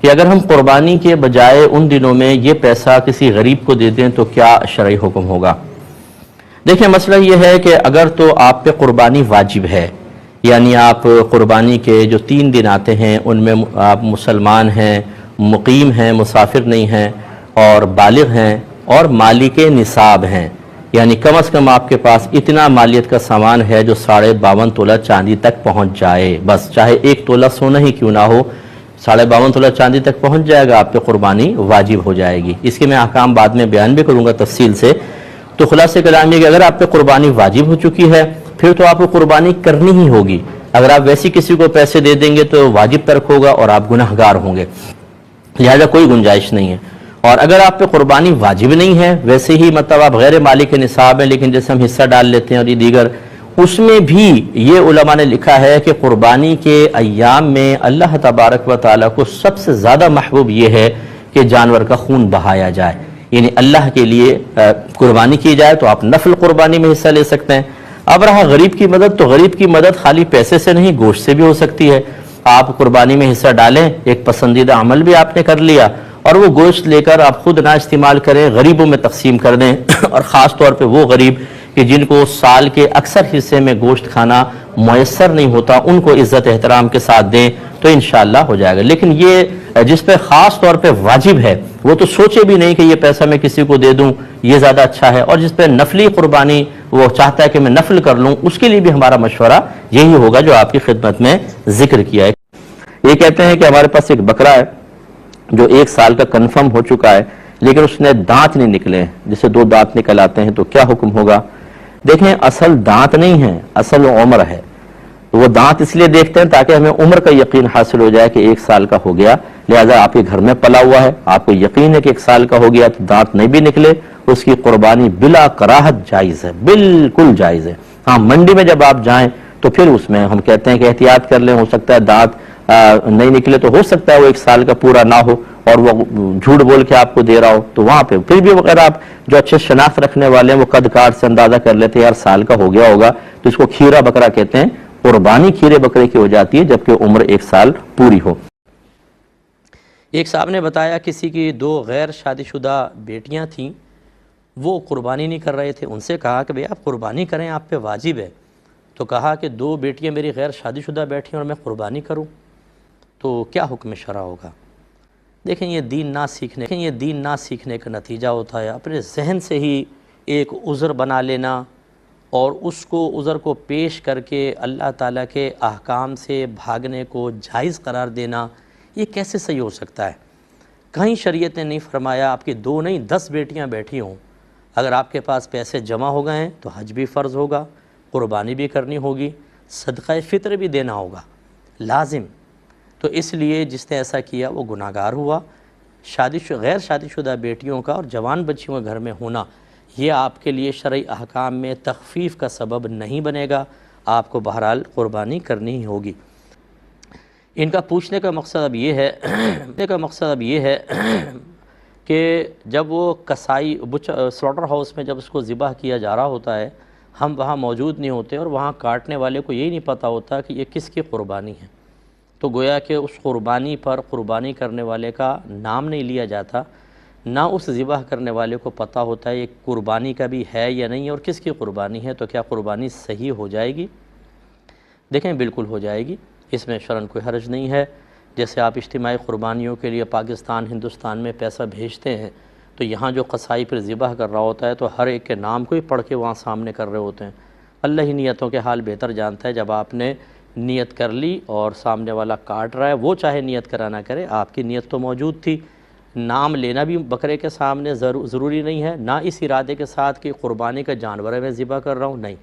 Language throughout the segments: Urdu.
کہ اگر ہم قربانی کے بجائے ان دنوں میں یہ پیسہ کسی غریب کو دے دیں تو کیا شرعی حکم ہوگا؟ دیکھیں مسئلہ یہ ہے کہ اگر تو آپ پہ قربانی واجب ہے، یعنی آپ قربانی کے جو 3 دن آتے ہیں ان میں آپ مسلمان ہیں، مقیم ہیں، مسافر نہیں ہیں، اور بالغ ہیں، اور مالک نصاب ہیں، یعنی کم از کم آپ کے پاس اتنا مالیت کا سامان ہے جو 52.5 تولہ چاندی تک پہنچ جائے، بس چاہے 1 تولہ سونا ہی کیوں نہ ہو، 52.5 تولہ چاندی تک پہنچ جائے گا، آپ پہ قربانی واجب ہو جائے گی۔ اس کے میں احکام بعد میں بیان بھی کروں گا تفصیل سے۔ تو خلاصہ کلام یہ کہ اگر آپ پہ قربانی واجب ہو چکی ہے پھر تو آپ کو قربانی کرنی ہی ہوگی۔ اگر آپ ویسی کسی کو پیسے دے دیں گے تو واجب ترک ہوگا اور آپ گناہ گار ہوں گے، لہذا کوئی گنجائش نہیں ہے۔ اور اگر آپ پہ قربانی واجب نہیں ہے، ویسے ہی مطلب آپ غیر مالک نصاب ہیں لیکن جیسے ہم حصہ ڈال لیتے ہیں اور یہ دیگر، اس میں بھی یہ علماء نے لکھا ہے کہ قربانی کے ایام میں اللہ تبارک و تعالیٰ کو سب سے زیادہ محبوب یہ ہے کہ جانور کا خون بہایا جائے، یعنی اللہ کے لیے قربانی کی جائے، تو آپ نفل قربانی میں حصہ لے سکتے ہیں۔ اب رہا غریب کی مدد، تو غریب کی مدد خالی پیسے سے نہیں، گوشت سے بھی ہو سکتی ہے۔ آپ قربانی میں حصہ ڈالیں، ایک پسندیدہ عمل بھی آپ نے کر لیا، اور وہ گوشت لے کر آپ خود نہ استعمال کریں، غریبوں میں تقسیم کر دیں، اور خاص طور پہ وہ غریب کہ جن کو سال کے اکثر حصے میں گوشت کھانا میسر نہیں ہوتا، ان کو عزت احترام کے ساتھ دیں تو انشاءاللہ ہو جائے گا۔ لیکن یہ جس پہ خاص طور پہ واجب ہے وہ تو سوچے بھی نہیں کہ یہ پیسہ میں کسی کو دے دوں، یہ زیادہ اچھا ہے، اور جس پہ نفلی قربانی وہ چاہتا ہے کہ میں نفل کر لوں، اس کے لیے بھی ہمارا مشورہ یہی ہوگا جو آپ کی خدمت میں ذکر کیا ہے۔ یہ کہتے ہیں کہ ہمارے پاس ایک بکرا ہے جو 1 سال کا کنفرم ہو چکا ہے لیکن اس نے دانت نہیں نکلے، جسے 2 دانت نکل آتے ہیں، تو کیا حکم ہوگا؟ دیکھیں اصل دانت نہیں ہے، اصل عمر ہے۔ وہ دانت اس لیے دیکھتے ہیں تاکہ ہمیں عمر کا یقین حاصل ہو جائے کہ 1 سال کا ہو گیا، لہذا آپ کے گھر میں پلا ہوا ہے، آپ کو یقین ہے کہ 1 سال کا ہو گیا، تو دانت نہیں بھی نکلے، اس کی قربانی بلا کراہت جائز ہے، بالکل جائز ہے۔ ہاں منڈی میں جب آپ جائیں تو پھر اس میں ہم کہتے ہیں کہ احتیاط کر لیں، ہو سکتا ہے دانت نہیں نکلے، تو ہو سکتا ہے وہ 1 سال کا پورا نہ ہو اور وہ جھوٹ بول کے آپ کو دے رہا ہو، تو وہاں پہ پھر بھی اگر آپ جو اچھے شناخت رکھنے والے ہیں وہ قد کاٹ سے اندازہ کر لیتے ہیں یار سال کا ہو گیا ہوگا، تو اس کو کھیرا بکرا کہتے ہیں۔ قربانی کھیرے بکرے کی ہو جاتی ہے جبکہ عمر 1 سال پوری ہو۔ ایک صاحب نے بتایا کسی کی 2 غیر شادی شدہ بیٹیاں تھیں، وہ قربانی نہیں کر رہے تھے، ان سے کہا کہ بھئی آپ قربانی کریں، آپ پہ واجب ہے، تو کہا کہ 2 بیٹیاں میری غیر شادی شدہ بیٹھی ہیں اور میں قربانی کروں تو کیا حکم شرع ہوگا؟ دیکھیں یہ دین نہ سیکھنے کا نتیجہ ہوتا ہے، اپنے ذہن سے ہی ایک عذر بنا لینا اور اس کو عذر کو پیش کر کے اللہ تعالیٰ کے احکام سے بھاگنے کو جائز قرار دینا، یہ کیسے صحیح ہو سکتا ہے؟ کہیں شریعت نے نہیں فرمایا آپ کی 2 نہیں 10 بیٹیاں بیٹھی ہوں، اگر آپ کے پاس پیسے جمع ہو گئے ہیں تو حج بھی فرض ہوگا، قربانی بھی کرنی ہوگی، صدقہ فطر بھی دینا ہوگا لازم۔ تو اس لیے جس نے ایسا کیا وہ گناہ گار ہوا۔ غیر شادی شدہ بیٹیوں کا اور جوان بچیوں کا گھر میں ہونا یہ آپ کے لیے شرعی احکام میں تخفیف کا سبب نہیں بنے گا، آپ کو بہرحال قربانی کرنی ہی ہوگی۔ ان کا پوچھنے کا مقصد اب یہ ہے کہ جب وہ کسائی سلاٹر ہاؤس میں جب اس کو ذبح کیا جا رہا ہوتا ہے، ہم وہاں موجود نہیں ہوتے اور وہاں کاٹنے والے کو یہی نہیں پتہ ہوتا کہ یہ کس کی قربانی ہے، تو گویا کہ اس قربانی پر قربانی کرنے والے کا نام نہیں لیا جاتا، نہ اس ذبح کرنے والے کو پتہ ہوتا ہے یہ قربانی کا بھی ہے یا نہیں اور کس کی قربانی ہے، تو کیا قربانی صحیح ہو جائے گی؟ دیکھیں بالکل ہو جائے گی، اس میں شرعاً کوئی حرج نہیں ہے۔ جیسے آپ اجتماعی قربانیوں کے لیے پاکستان ہندوستان میں پیسہ بھیجتے ہیں تو یہاں جو قصائی پر ذبح کر رہا ہوتا ہے تو ہر ایک کے نام کو ہی پڑھ کے وہاں سامنے کر رہے ہوتے ہیں۔ اللہ ہی نیتوں کے حال بہتر جانتا ہے، جب آپ نے نیت کر لی اور سامنے والا کاٹ رہا ہے، وہ چاہے نیت کرا نہ کرے، آپ کی نیت تو موجود تھی۔ نام لینا بھی بکرے کے سامنے ضروری نہیں ہے، نہ اس ارادے کے ساتھ کہ قربانی کا جانور ہے میں ذبح کر رہا ہوں، نہیں،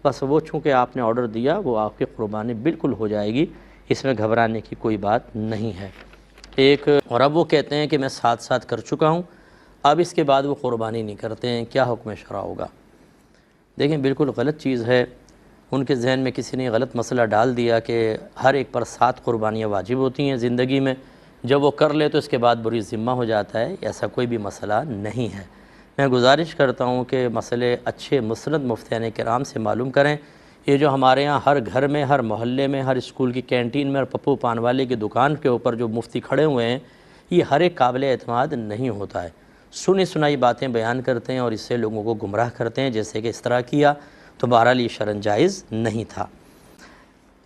بس وہ چونکہ آپ نے آرڈر دیا وہ آپ کی قربانی بالکل ہو جائے گی، اس میں گھبرانے کی کوئی بات نہیں ہے۔ اور اب وہ کہتے ہیں کہ میں ساتھ کر چکا ہوں، اب اس کے بعد وہ قربانی نہیں کرتے ہیں، کیا حکم شرع ہوگا؟ دیکھیں بالکل غلط چیز ہے، ان کے ذہن میں کسی نے غلط مسئلہ ڈال دیا کہ ہر ایک پر 7 قربانیاں واجب ہوتی ہیں زندگی میں، جب وہ کر لے تو اس کے بعد بری ذمہ ہو جاتا ہے، ایسا کوئی بھی مسئلہ نہیں ہے۔ میں گزارش کرتا ہوں کہ مسئلے اچھے مسند مفتیان کرام سے معلوم کریں۔ یہ جو ہمارے ہاں ہر گھر میں، ہر محلے میں، ہر اسکول کی کینٹین میں اور پپو پان والے کی دکان کے اوپر جو مفتی کھڑے ہوئے ہیں، یہ ہر ایک قابل اعتماد نہیں ہوتا ہے۔ سنی سنائی باتیں بیان کرتے ہیں اور اس سے لوگوں کو گمراہ کرتے ہیں، جیسے کہ اس طرح کیا تو بہرحال یہ شرعاً جائز نہیں تھا،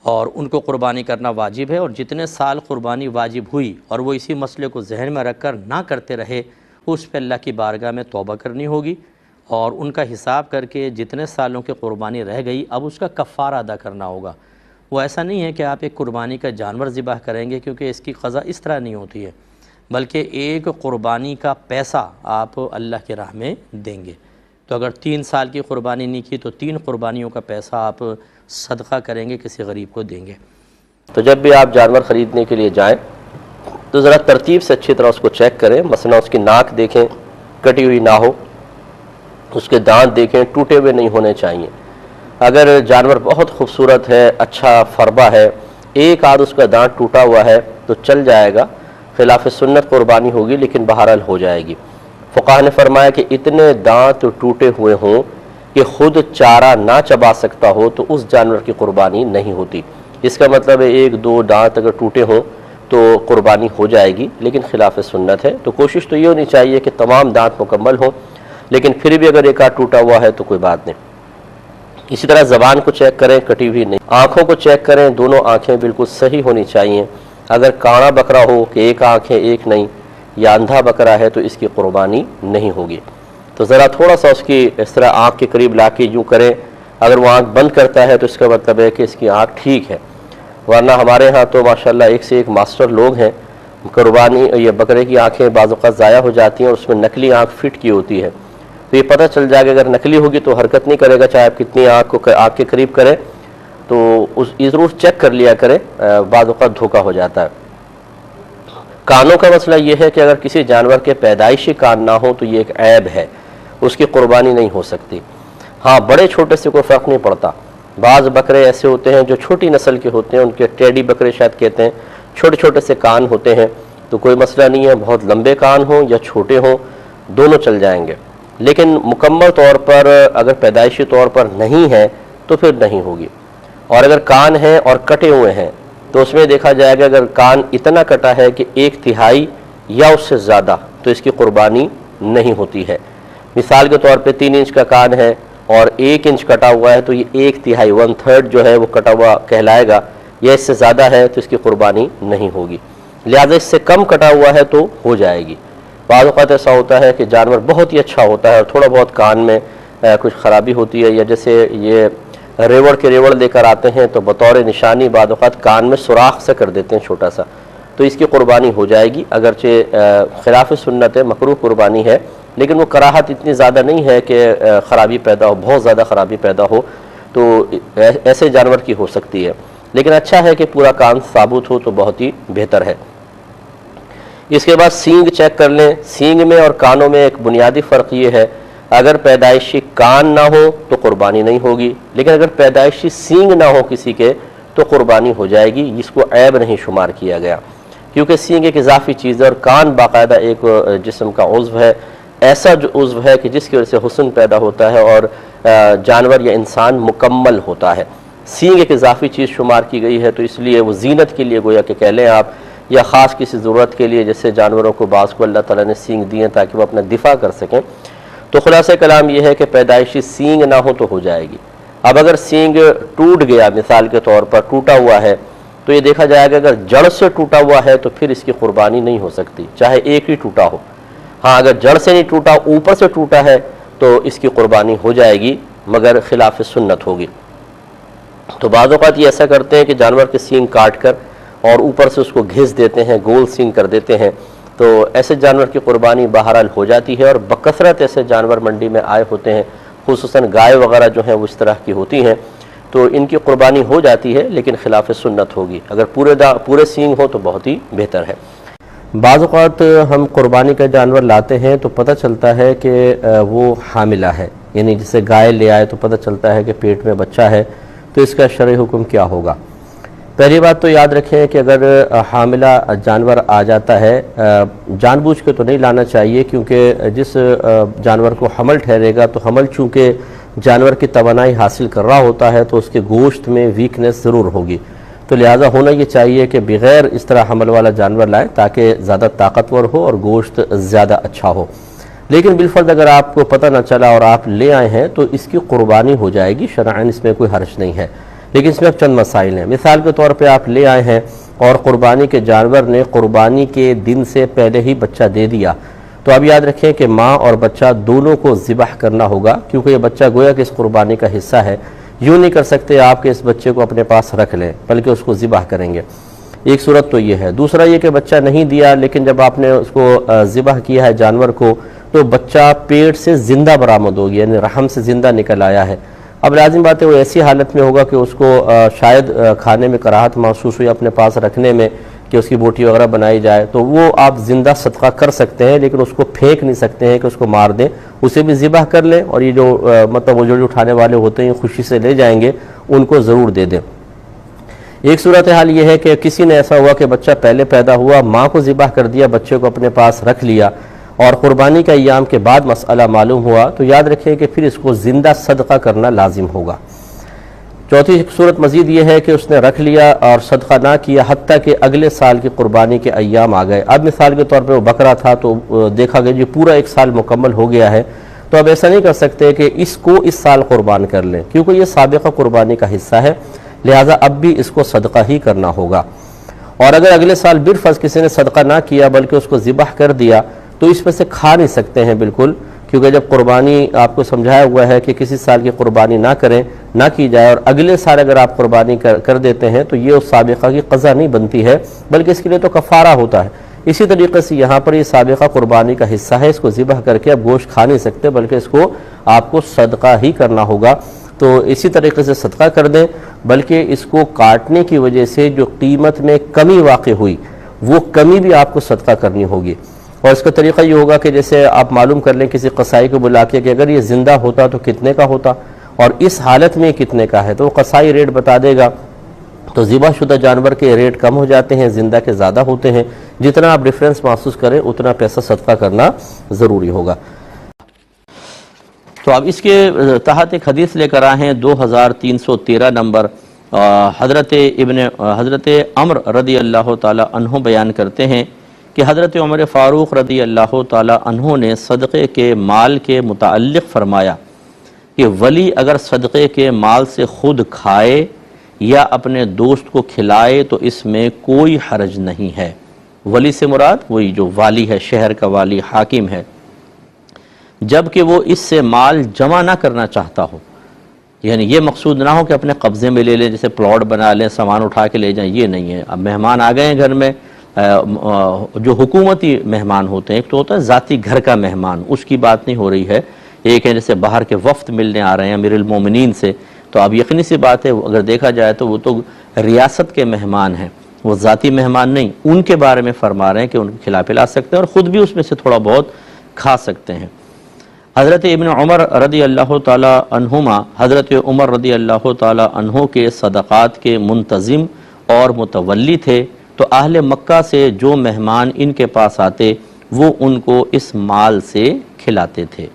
اور ان کو قربانی کرنا واجب ہے۔ اور جتنے سال قربانی واجب ہوئی اور وہ اسی مسئلے کو ذہن میں رکھ کر نہ کرتے رہے، اس پہ اللہ کی بارگاہ میں توبہ کرنی ہوگی، اور ان کا حساب کر کے جتنے سالوں کی قربانی رہ گئی اب اس کا کفارہ ادا کرنا ہوگا۔ وہ ایسا نہیں ہے کہ آپ ایک قربانی کا جانور ذبح کریں گے، کیونکہ اس کی قضا اس طرح نہیں ہوتی ہے، بلکہ ایک قربانی کا پیسہ آپ اللہ کی راہ میں دیں گے۔ تو اگر 3 سال کی قربانی نہیں کی تو 3 قربانیوں کا پیسہ آپ صدقہ کریں گے، کسی غریب کو دیں گے۔ تو جب بھی آپ جانور خریدنے کے لیے جائیں تو ذرا ترتیب سے اچھی طرح اس کو چیک کریں، مثلا اس کی ناک دیکھیں کٹی ہوئی نہ ہو، اس کے دانت دیکھیں ٹوٹے ہوئے نہیں ہونے چاہیے۔ اگر جانور بہت خوبصورت ہے، اچھا فربا ہے، ایک آدھ اس کا دانت ٹوٹا ہوا ہے تو چل جائے گا، خلاف سنت قربانی ہوگی لیکن بہرحال ہو جائے گی۔ فقہا نے فرمایا کہ اتنے دانت ٹوٹے ہوئے ہوں کہ خود چارہ نہ چبا سکتا ہو تو اس جانور کی قربانی نہیں ہوتی۔ اس کا مطلب ہے 1-2 دانت اگر ٹوٹے ہوں تو قربانی ہو جائے گی، لیکن خلاف سنت ہے۔ تو کوشش تو یہ ہونی چاہیے کہ تمام دانت مکمل ہوں، لیکن پھر بھی اگر ایک آدھ ٹوٹا ہوا ہے تو کوئی بات نہیں۔ اسی طرح زبان کو چیک کریں، کٹی ہوئی نہیں۔ آنکھوں کو چیک کریں، دونوں آنکھیں بالکل صحیح ہونی چاہیے۔ اگر کانا بکرا ہو کہ ایک آنکھ ہے ایک نہیں، یا اندھا بکرا ہے تو اس کی قربانی نہیں ہوگی۔ تو ذرا تھوڑا سا اس کی اس طرح آنکھ کے قریب لا کے یوں کریں، اگر وہ آنکھ بند کرتا ہے تو اس کا مطلب ہے کہ اس کی آنکھ ٹھیک ہے، ورنہ ہمارے ہاں تو ماشاءاللہ ایک سے ایک ماسٹر لوگ ہیں، قربانی یہ بکرے کی آنکھیں بعض اوقات ضائع ہو جاتی ہیں اور اس میں نقلی آنکھ فٹ کی ہوتی ہے، تو یہ پتہ چل جائے گا اگر نقلی ہوگی تو حرکت نہیں کرے گا، چاہے آپ کتنی آنکھ کے قریب کریں، تو یہ ضرور چیک کر لیا کریں، بعض اوقات دھوکہ ہو جاتا ہے۔ کانوں کا مسئلہ یہ ہے کہ اگر کسی جانور کے پیدائشی کان نہ ہو تو یہ ایک عیب ہے، اس کی قربانی نہیں ہو سکتی۔ ہاں بڑے چھوٹے سے کوئی فرق نہیں پڑتا، بعض بکرے ایسے ہوتے ہیں جو چھوٹی نسل کے ہوتے ہیں، ان کے ٹیڈی بکرے شاید کہتے ہیں، چھوٹے چھوٹے سے کان ہوتے ہیں تو کوئی مسئلہ نہیں ہے، بہت لمبے کان ہوں یا چھوٹے ہوں دونوں چل جائیں گے، لیکن مکمل طور پر اگر پیدائشی طور پر نہیں ہے تو پھر نہیں ہوگی۔ اور اگر کان ہیں اور کٹے ہوئے ہیں تو اس میں دیکھا جائے گا اگر کان اتنا کٹا ہے کہ 1/3 یا اس سے زیادہ تو اس کی قربانی نہیں ہوتی ہے۔ مثال کے طور پہ 3 انچ کا کان ہے اور 1 انچ کٹا ہوا ہے تو یہ 1/3 1/3 جو ہے وہ کٹا ہوا کہلائے گا، یا اس سے زیادہ ہے تو اس کی قربانی نہیں ہوگی، لہذا اس سے کم کٹا ہوا ہے تو ہو جائے گی۔ بعض اوقات ایسا ہوتا ہے کہ جانور بہت ہی اچھا ہوتا ہے اور تھوڑا بہت کان میں کچھ خرابی ہوتی ہے، یا جیسے یہ ریوڑ کے ریوڑ لے کر آتے ہیں تو بطور نشانی بعض اوقات کان میں سوراخ سے کر دیتے ہیں چھوٹا سا، تو اس کی قربانی ہو جائے گی، اگرچہ خلاف سنت ہے، مکروہ قربانی ہے، لیکن وہ کراہت اتنی زیادہ نہیں ہے کہ خرابی پیدا ہو، بہت زیادہ خرابی پیدا ہو، تو ایسے جانور کی ہو سکتی ہے، لیکن اچھا ہے کہ پورا کان ثابت ہو تو بہت ہی بہتر ہے۔ اس کے بعد سینگ چیک کر لیں۔ سینگ میں اور کانوں میں ایک بنیادی فرق یہ ہے، اگر پیدائشی کان نہ ہو تو قربانی نہیں ہوگی، لیکن اگر پیدائشی سینگ نہ ہو کسی کے تو قربانی ہو جائے گی، اس کو عیب نہیں شمار کیا گیا، کیونکہ سینگ ایک اضافی چیز ہے اور کان باقاعدہ ایک جسم کا عضو ہے، ایسا جو عضو ہے کہ جس کی وجہ سے حسن پیدا ہوتا ہے اور جانور یا انسان مکمل ہوتا ہے۔ سینگ ایک اضافی چیز شمار کی گئی ہے، تو اس لیے وہ زینت کے لیے گویا کہ کہہ لیں آپ، یا خاص کسی ضرورت کے لیے، جیسے جانوروں کو بعض کو اللہ تعالیٰ نے سینگ دیے تاکہ وہ اپنا دفاع کر سکیں، تو خلاصہ کلام یہ ہے کہ پیدائشی سینگ نہ ہو تو ہو جائے گی۔ اب اگر سینگ ٹوٹ گیا، مثال کے طور پر ٹوٹا ہوا ہے، تو یہ دیکھا جائے گا اگر جڑ سے ٹوٹا ہوا ہے تو پھر اس کی قربانی نہیں ہو سکتی، چاہے ایک ہی ٹوٹا ہو۔ ہاں اگر جڑ سے نہیں ٹوٹا، اوپر سے ٹوٹا ہے تو اس کی قربانی ہو جائے گی، مگر خلاف سنت ہوگی۔ تو بعض اوقات یہ ایسا کرتے ہیں کہ جانور کے سینگ کاٹ کر اور اوپر سے اس کو گھس دیتے ہیں، گول سینگ کر دیتے ہیں، تو ایسے جانور کی قربانی بہرحال ہو جاتی ہے، اور بکثرت ایسے جانور منڈی میں آئے ہوتے ہیں، خصوصاً گائے وغیرہ جو ہیں وہ اس طرح کی ہوتی ہیں، تو ان کی قربانی ہو جاتی ہے لیکن خلاف سنت ہوگی۔ اگر پورے سینگ ہو تو بہت ہی بہتر ہے۔ بعض اوقات ہم قربانی کا جانور لاتے ہیں تو پتہ چلتا ہے کہ وہ حاملہ ہے، یعنی جسے گائے لے آئے تو پتہ چلتا ہے کہ پیٹ میں بچہ ہے، تو اس کا شرعی حکم کیا ہوگا؟ پہلی بات تو یاد رکھیں کہ اگر حاملہ جانور آ جاتا ہے، جان بوجھ کے تو نہیں لانا چاہیے، کیونکہ جس جانور کو حمل ٹھہرے گا تو حمل چونکہ جانور کی توانائی حاصل کر رہا ہوتا ہے تو اس کے گوشت میں ویکنس ضرور ہوگی، تو تو لہٰذا ہونا یہ چاہیے کہ بغیر اس طرح حمل والا جانور لائیں تاکہ زیادہ طاقتور ہو اور گوشت زیادہ اچھا ہو۔ لیکن بالفرض اگر آپ کو پتہ نہ چلا اور آپ لے آئے ہیں تو اس کی قربانی ہو جائے گی، شرعاً اس میں کوئی حرج نہیں ہے، لیکن اس میں اب چند مسائل ہیں۔ مثال کے طور پہ آپ لے آئے ہیں اور قربانی کے جانور نے قربانی کے دن سے پہلے ہی بچہ دے دیا، تو اب یاد رکھیں کہ ماں اور بچہ دونوں کو ذبح کرنا ہوگا، کیونکہ یہ بچہ گویا کہ اس قربانی کا حصہ ہے۔ یوں نہیں کر سکتے آپ کہ اس بچے کو اپنے پاس رکھ لیں، بلکہ اس کو ذبح کریں گے۔ ایک صورت تو یہ ہے۔ دوسرا یہ کہ بچہ نہیں دیا لیکن جب آپ نے اس کو ذبح کیا ہے جانور کو تو بچہ پیٹ سے زندہ برآمد ہو گیا، یعنی رحم سے زندہ نکل آیا ہے۔ اب لازم بات ہے وہ ایسی حالت میں ہوگا کہ اس کو شاید کھانے میں کراہت محسوس ہوئی اپنے پاس رکھنے میں کہ اس کی بوٹی وغیرہ بنائی جائے، تو وہ آپ زندہ صدقہ کر سکتے ہیں، لیکن اس کو پھینک نہیں سکتے ہیں کہ اس کو مار دیں، اسے بھی ذبح کر لیں، اور یہ جو مطلب وہ جو اٹھانے والے ہوتے ہیں خوشی سے لے جائیں گے ان کو ضرور دے دیں۔ ایک صورتحال یہ ہے کہ کسی نے ایسا ہوا کہ بچہ پہلے پیدا ہوا، ماں کو ذبح کر دیا، بچے کو اپنے پاس رکھ لیا، اور قربانی کا ایام کے بعد مسئلہ معلوم ہوا، تو یاد رکھیں کہ پھر اس کو زندہ صدقہ کرنا لازم ہوگا۔ چوتھی صورت مزید یہ ہے کہ اس نے رکھ لیا اور صدقہ نہ کیا حتیٰ کہ اگلے سال کی قربانی کے ایام آ گئے۔ اب مثال کے طور پہ وہ بکرا تھا تو دیکھا گیا جی پورا ایک سال مکمل ہو گیا ہے، تو اب ایسا نہیں کر سکتے کہ اس کو اس سال قربان کر لیں، کیونکہ یہ سابقہ قربانی کا حصہ ہے، لہٰذا اب بھی اس کو صدقہ ہی کرنا ہوگا۔ اور اگر اگلے سال بالفرض کسی نے صدقہ نہ کیا بلکہ اس کو ذبح کر دیا تو اس میں سے کھا نہیں سکتے ہیں بالکل، کیونکہ جب قربانی آپ کو سمجھایا ہوا ہے کہ کسی سال کی قربانی نہ کریں، نہ کی جائے، اور اگلے سال اگر آپ قربانی کر دیتے ہیں تو یہ اس سابقہ کی قضا نہیں بنتی ہے بلکہ اس کے لیے تو کفارہ ہوتا ہے۔ اسی طریقے سے یہاں پر یہ سابقہ قربانی کا حصہ ہے، اس کو ذبح کر کے اب گوشت کھا نہیں سکتے بلکہ اس کو آپ کو صدقہ ہی کرنا ہوگا، تو اسی طریقے سے صدقہ کر دیں، بلکہ اس کو کاٹنے کی وجہ سے جو قیمت میں کمی واقع ہوئی وہ کمی بھی آپ کو صدقہ کرنی ہوگی۔ اور اس کا طریقہ یہ ہوگا کہ جیسے آپ معلوم کر لیں کسی قصائی کو بلا کے کہ اگر یہ زندہ ہوتا تو کتنے کا ہوتا اور اس حالت میں کتنے کا ہے، تو وہ قصائی ریٹ بتا دے گا، تو ذبح شدہ جانور کے ریٹ کم ہو جاتے ہیں، زندہ کے زیادہ ہوتے ہیں، جتنا آپ ڈیفرنس محسوس کریں اتنا پیسہ صدقہ کرنا ضروری ہوگا۔ تو اب اس کے تحت ایک حدیث لے کر آئے ہیں 2313 نمبر، حضرت عمر رضی اللہ تعالی عنہ بیان کرتے ہیں کہ حضرت عمر فاروق رضی اللہ تعالی عنہ نے صدقے کے مال کے متعلق فرمایا کہ ولی اگر صدقے کے مال سے خود کھائے یا اپنے دوست کو کھلائے تو اس میں کوئی حرج نہیں ہے۔ ولی سے مراد وہی جو والی ہے، شہر کا والی، حاکم ہے، جبکہ وہ اس سے مال جمع نہ کرنا چاہتا ہو، یعنی یہ مقصود نہ ہو کہ اپنے قبضے میں لے لیں، جیسے پلاٹ بنا لیں، سامان اٹھا کے لے جائیں، یہ نہیں ہے۔ اب مہمان آ گئے ہیں گھر میں، جو حکومتی مہمان ہوتے ہیں، ایک تو ہوتا ہے ذاتی گھر کا مہمان، اس کی بات نہیں ہو رہی ہے، ایک ہے جیسے باہر کے وفد ملنے آ رہے ہیں امیر المومنین سے، تو اب یقینی سی بات ہے اگر دیکھا جائے تو وہ تو ریاست کے مہمان ہیں، وہ ذاتی مہمان نہیں، ان کے بارے میں فرما رہے ہیں کہ ان کو کھلا پلا سکتے ہیں اور خود بھی اس میں سے تھوڑا بہت کھا سکتے ہیں۔ حضرت ابن عمر رضی اللہ تعالی عنہما، حضرت عمر رضی اللہ تعالی عنہ کے صدقات کے منتظم اور متولی تھے، تو اہل مکہ سے جو مہمان ان کے پاس آتے وہ ان کو اس مال سے کھلاتے تھے۔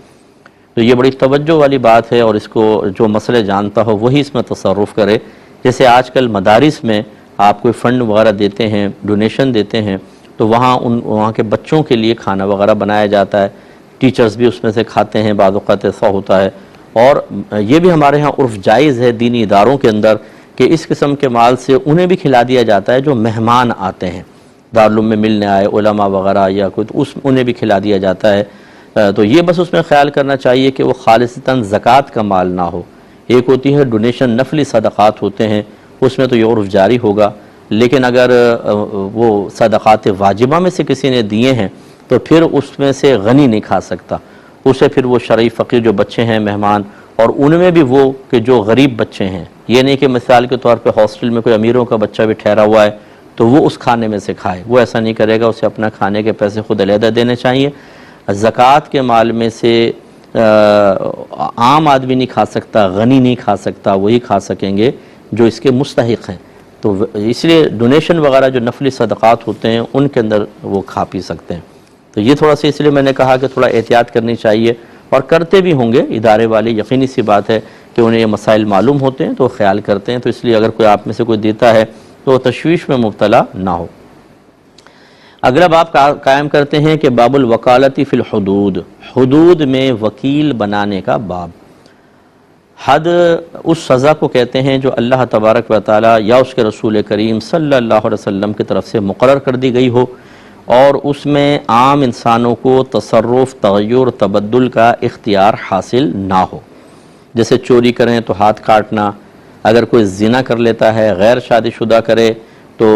تو یہ بڑی توجہ والی بات ہے، اور اس کو جو مسئلے جانتا ہو وہی اس میں تصرف کرے۔ جیسے آج کل مدارس میں آپ کوئی فنڈ وغیرہ دیتے ہیں، ڈونیشن دیتے ہیں، تو وہاں کے بچوں کے لیے کھانا وغیرہ بنایا جاتا ہے، ٹیچرز بھی اس میں سے کھاتے ہیں، بعض اوقات ایسا ہوتا ہے، اور یہ بھی ہمارے ہاں عرف جائز ہے دینی اداروں کے اندر کہ اس قسم کے مال سے انہیں بھی کھلا دیا جاتا ہے جو مہمان آتے ہیں، دارالعلوم میں ملنے آئے علماء وغیرہ یا کوئی، تو انہیں بھی کھلا دیا جاتا ہے۔ تو یہ بس اس میں خیال کرنا چاہیے کہ وہ خالصتاً زکوٰۃ کا مال نہ ہو۔ ایک ہوتی ہے ڈونیشن، نفلی صدقات ہوتے ہیں، اس میں تو یہ عرف جاری ہوگا، لیکن اگر وہ صدقات واجبہ میں سے کسی نے دیے ہیں تو پھر اس میں سے غنی نہیں کھا سکتا، اسے پھر وہ شرعی فقیر جو بچے ہیں مہمان، اور ان میں بھی وہ کہ جو غریب بچے ہیں، یہ نہیں کہ مثال کے طور پہ ہاسٹل میں کوئی امیروں کا بچہ بھی ٹھہرا ہوا ہے تو وہ اس کھانے میں سے کھائے، وہ ایسا نہیں کرے گا، اسے اپنا کھانے کے پیسے خود علیحدہ دینے چاہیے۔ زکوٰۃ کے مال میں سے عام آدمی نہیں کھا سکتا، غنی نہیں کھا سکتا، وہی کھا سکیں گے جو اس کے مستحق ہیں، تو اس لیے ڈونیشن وغیرہ جو نفلی صدقات ہوتے ہیں ان کے اندر وہ کھا پی سکتے ہیں۔ تو یہ تھوڑا سا اس لیے میں نے کہا کہ تھوڑا احتیاط کرنی چاہیے، اور کرتے بھی ہوں گے ادارے والے، یقینی سی بات ہے کہ انہیں یہ مسائل معلوم ہوتے ہیں تو خیال کرتے ہیں، تو اس لیے اگر کوئی آپ میں سے کوئی دیتا ہے تو وہ تشویش میں مبتلا نہ ہو۔ اگلا باب قائم کرتے ہیں کہ باب الوکالتی فی الحدود، حدود میں وکیل بنانے کا باب۔ حد اس سزا کو کہتے ہیں جو اللہ تبارک و تعالی یا اس کے رسول کریم صلی اللہ علیہ وسلم کی طرف سے مقرر کر دی گئی ہو، اور اس میں عام انسانوں کو تصرف، تغیر، تبدل کا اختیار حاصل نہ ہو۔ جیسے چوری کریں تو ہاتھ کاٹنا، اگر کوئی زنا کر لیتا ہے، غیر شادی شدہ کرے تو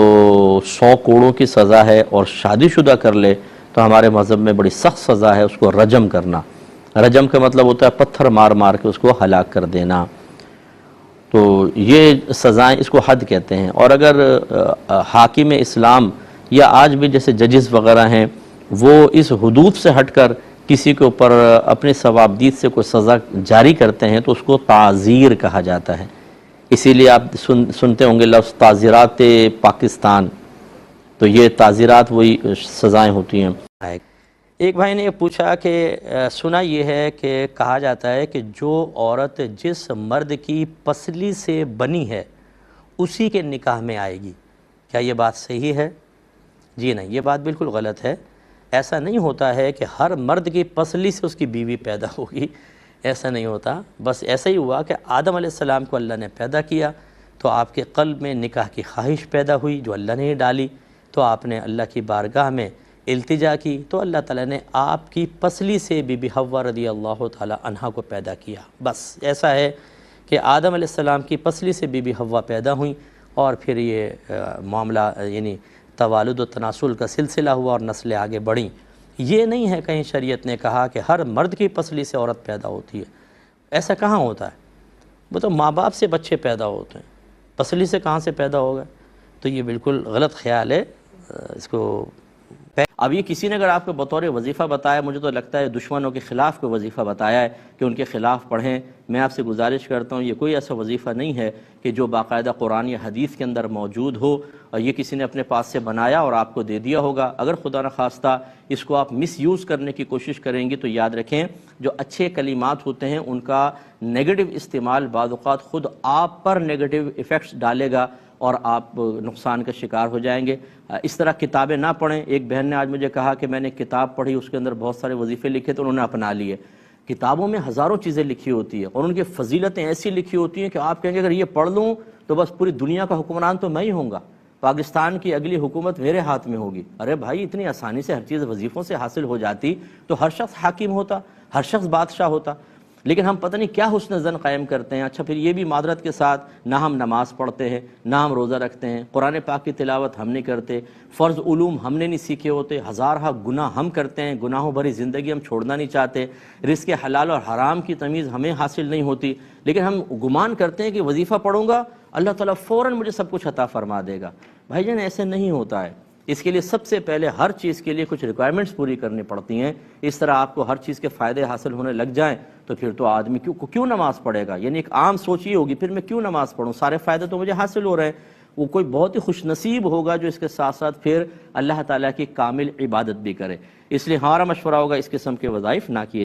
100 کوڑوں کی سزا ہے، اور شادی شدہ کر لے تو ہمارے مذہب میں بڑی سخت سزا ہے، اس کو رجم کرنا۔ رجم کا مطلب ہوتا ہے پتھر مار مار کے اس کو ہلاک کر دینا۔ تو یہ سزائیں، اس کو حد کہتے ہیں۔ اور اگر حاکم اسلام یا آج بھی جیسے ججز وغیرہ ہیں، وہ اس حدود سے ہٹ کر کسی کے اوپر اپنے ثوابدید سے کوئی سزا جاری کرتے ہیں تو اس کو تعزیر کہا جاتا ہے۔ اسی لیے آپ سنتے ہوں گے لفظ تعزیرات پاکستان، تو یہ تعزیرات وہی سزائیں ہوتی ہیں۔ ایک بھائی نے یہ پوچھا کہ سنا یہ ہے کہ کہا جاتا ہے کہ جو عورت جس مرد کی پسلی سے بنی ہے اسی کے نکاح میں آئے گی، کیا یہ بات صحیح ہے؟ جی نہیں، یہ بات بالکل غلط ہے۔ ایسا نہیں ہوتا ہے کہ ہر مرد کی پسلی سے اس کی بیوی پیدا ہوگی، ایسا نہیں ہوتا۔ بس ایسا ہی ہوا کہ آدم علیہ السلام کو اللہ نے پیدا کیا تو آپ کے قلب میں نکاح کی خواہش پیدا ہوئی جو اللہ نے ہی ڈالی، تو آپ نے اللہ کی بارگاہ میں التجا کی تو اللہ تعالیٰ نے آپ کی پسلی سے بی بی حوا رضی اللہ تعالیٰ عنہا کو پیدا کیا۔ بس ایسا ہے کہ آدم علیہ السلام کی پسلی سے بی بی حوا پیدا ہوئیں، اور پھر یہ معاملہ یعنی توالد و تناسل کا سلسلہ ہوا اور نسلیں آگے بڑھیں۔ یہ نہیں ہے کہیں شریعت نے کہا کہ ہر مرد کی پسلی سے عورت پیدا ہوتی ہے، ایسا کہاں ہوتا ہے؟ وہ تو ماں باپ سے بچے پیدا ہوتے ہیں، پسلی سے کہاں سے پیدا ہوگا؟ تو یہ بالکل غلط خیال ہے۔ اس کو اب یہ کسی نے اگر آپ کو بطور وظیفہ بتایا، مجھے تو لگتا ہے دشمنوں کے خلاف کوئی وظیفہ بتایا ہے کہ ان کے خلاف پڑھیں، میں آپ سے گزارش کرتا ہوں یہ کوئی ایسا وظیفہ نہیں ہے کہ جو باقاعدہ قرآن یا حدیث کے اندر موجود ہو، اور یہ کسی نے اپنے پاس سے بنایا اور آپ کو دے دیا ہوگا۔ اگر خدا نخواستہ اس کو آپ مس یوز کرنے کی کوشش کریں گے تو یاد رکھیں جو اچھے کلمات ہوتے ہیں ان کا نیگیٹو استعمال بعض اوقات خود آپ پر نیگیٹو ایفیکٹس ڈالے گا اور آپ نقصان کا شکار ہو جائیں گے۔ اس طرح کتابیں نہ پڑھیں۔ ایک بہن نے آج مجھے کہا کہ میں نے کتاب پڑھی، اس کے اندر بہت سارے وظیفے لکھے تو انہوں نے اپنا لیے۔ کتابوں میں ہزاروں چیزیں لکھی ہوتی ہیں اور ان کی فضیلتیں ایسی لکھی ہوتی ہیں کہ آپ کہیں گے اگر یہ پڑھ لوں تو بس پوری دنیا کا حکمران تو میں ہی ہوں گا، پاکستان کی اگلی حکومت میرے ہاتھ میں ہوگی۔ ارے بھائی اتنی آسانی سے ہر چیز وظیفوں سے حاصل ہو جاتی تو ہر شخص حاکم ہوتا، ہر شخص بادشاہ ہوتا، لیکن ہم پتہ نہیں کیا حسن زن قائم کرتے ہیں۔ اچھا پھر یہ بھی معذرت کے ساتھ نہ ہم نماز پڑھتے ہیں، نہ ہم روزہ رکھتے ہیں، قرآن پاک کی تلاوت ہم نہیں کرتے، فرض علوم ہم نے نہیں سیکھے ہوتے، ہزارہ گناہ ہم کرتے ہیں، گناہوں بھری زندگی ہم چھوڑنا نہیں چاہتے، رزق حلال اور حرام کی تمیز ہمیں حاصل نہیں ہوتی، لیکن ہم گمان کرتے ہیں کہ وظیفہ پڑھوں گا اللہ تعالیٰ فوراً مجھے سب کچھ عطا فرما دے گا۔ بھائی جان ایسے نہیں ہوتا ہے۔ اس کے لیے سب سے پہلے ہر چیز کے لیے کچھ ریکوائرمنٹس پوری کرنی پڑتی ہیں۔ اس طرح آپ کو ہر چیز کے فائدے حاصل ہونے لگ جائیں تو پھر تو آدمی کیوں نماز پڑھے گا؟ یعنی ایک عام سوچ یہ ہوگی پھر میں کیوں نماز پڑھوں، سارے فائدے تو مجھے حاصل ہو رہے ہیں۔ وہ کوئی بہت ہی خوش نصیب ہوگا جو اس کے ساتھ ساتھ پھر اللہ تعالیٰ کی کامل عبادت بھی کرے۔ اس لیے ہمارا مشورہ ہوگا اس قسم کے وظائف نہ کیے